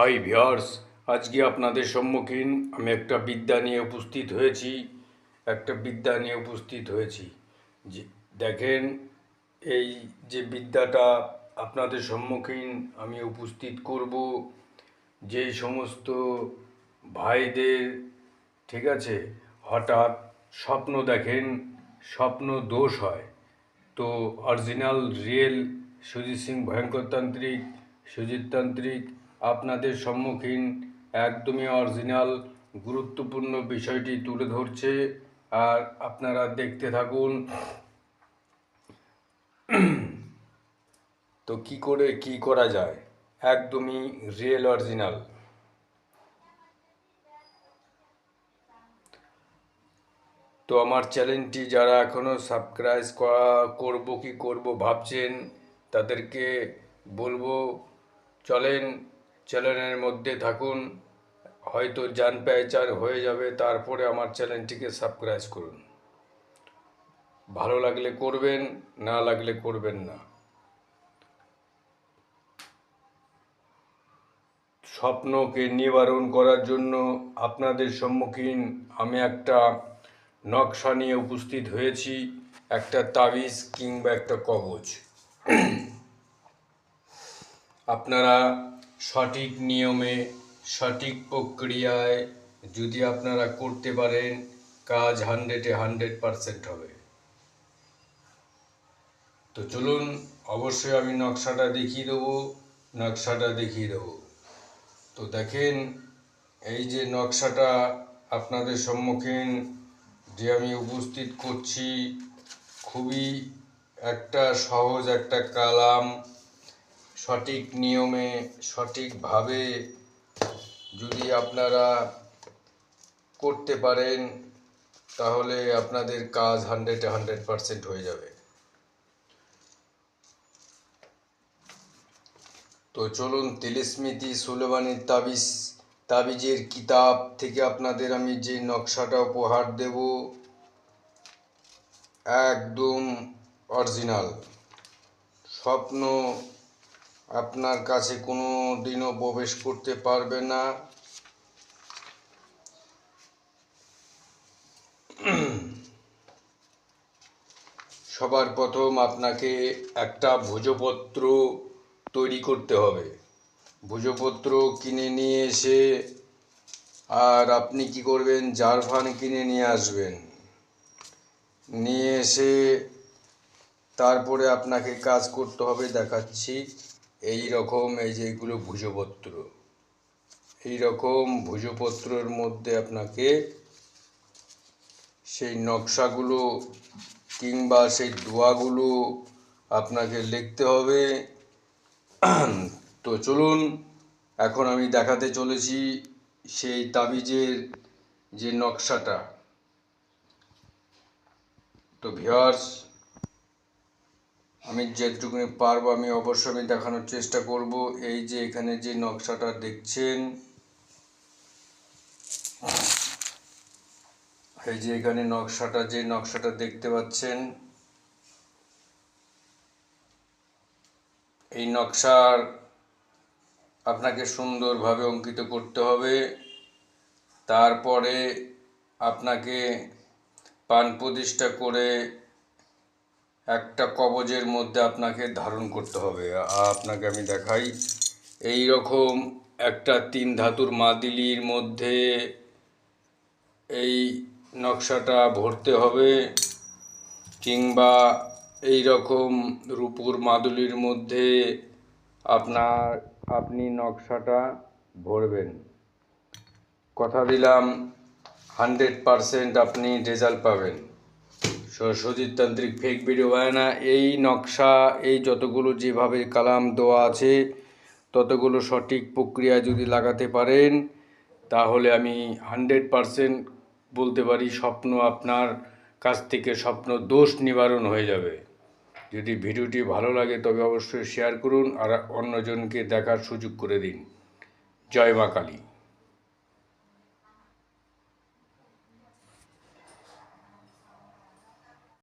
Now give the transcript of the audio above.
Hi viewers, আজকে আপনাদের সম্মুখীন আমি একটা বিদ্যা নিয়ে উপস্থিত হয়েছি যে দেখেন, এই যে বিদ্যাটা আপনাদের সম্মুখীন আমি উপস্থিত করব, যে সমস্ত ভাইদের, ঠিক আছে, হঠাৎ স্বপ্ন দেখেন, স্বপ্ন দোষ হয়, তো অরিজিনাল রিয়েল সুজিত সিং ভয়ঙ্কর তান্ত্রিক, সুজিত তান্ত্রিক আপনাদের সম্মুখীন একদমই অরিজিনাল গুরুত্বপূর্ণ বিষয়টি তুলে ধরছে। আর আপনারা দেখতে থাকুন। তো কি করা যায়, একদমই রিয়েল অরিজিনাল। তো আমার চ্যানেলটি যারা এখনও সাবস্ক্রাইব করব ভাবছেন, তাদেরকে বলবো চলেন চ্যানেলের মধ্যে থাকুন, হয়তো জান পেহচান হয়ে যাবে, তারপরে আমার চ্যানেলটিকে সাবস্ক্রাইব করুন। ভালো লাগলে করবেন, না লাগলে করবেন না। স্বপ্নকে নিবারণ করার জন্য আপনাদের সম্মুখীন আমি একটা নকশা নিয়ে উপস্থিত হয়েছি, একটা তাবিজ কিংবা একটা কবচ। আপনারা সঠিক নিয়মে, সঠিক প্রক্রিয়ায় যদি আপনারা করতে পারেন, কাজ 100% হবে। তো চলুন, অবশ্যই আমি নকশাটা দেখিয়ে দেবো। তো দেখেন, এই যে নকশাটা আপনাদের সম্মুখীন যে আমি উপস্থিত করছি, খুবই একটা সহজ একটা কালাম, সঠিক নিয়মে সঠিকভাবে যদি আপনারা করতে পারেন, তাহলে আপনাদের কাজ 100% হয়ে যাবে। তো চলুন, তিলিস্মিতি সুলেমানের তাবিজের কিতাব থেকে আপনাদের আমি যে নকশাটা উপহার দেব, একদম অরিজিনাল। স্বপ্ন আপনার কাছে কোনো দিনও প্রবেশ করতে পারবে না। সবার প্রথম আপনাকে একটা ভোজপত্র তৈরি করতে হবে। ভোজপত্র কিনে নিয়ে এসে, আর আপনি কি করবেন, জারফান কিনে নিয়ে আসবেন। নিয়ে এসে তারপরে আপনাকে কাজ করতে হবে, দেখাচ্ছি। এই রকম, এই যে এগুলো ভোজপত্র, এই রকম ভোজপত্রের মধ্যে আপনাকে সেই নকশাগুলো কিংবা সেই দোয়াগুলো আপনাকে লিখতে হবে। তো চলুন, এখন আমি দেখাতে চলেছি সেই তাবিজের যে নকশাটা। তো ভিউয়ার্স, আমি যেটুকুনি পারবো আমি অবশ্যই দেখানোর চেষ্টা করব। এই যে এখানে যে নকশাটা দেখছেন, এই যে এখানে নকশাটা দেখতে পাচ্ছেন, এই নকশার আপনাকে সুন্দরভাবে অঙ্কিত করতে হবে। তারপরে আপনাকে পান প্রতিষ্ঠা করে একটা কবজের মধ্যে আপনাকে ধারণ করতে হবে। আপনাকে আমি দেখাই, এই রকম একটা 3 ধাতুর মাদিলির মধ্যে এই নকশাটা ভরতে হবে, কিংবা এই রকম রূপোর মাদুলির মধ্যে আপনি নকশাটা ভরবেন। কথা দিলাম 100% আপনি রেজাল্ট পাবেন। সুজিত তান্ত্রিক ফেক ভিডিও হয় না। এই নকশা, এই যতগুলো যেভাবে কালাম দেওয়া আছে, ততগুলো সঠিক প্রক্রিয়া যদি লাগাতে পারেন, তাহলে আমি 100% বলতে পারি স্বপ্ন আপনার কাছ থেকে স্বপ্ন দোষ নিবারণ হয়ে যাবে। যদি ভিডিওটি ভালো লাগে তবে অবশ্যই শেয়ার করুন আর অন্যজনকে দেখার সুযোগ করে দিন। জয় মা কালী।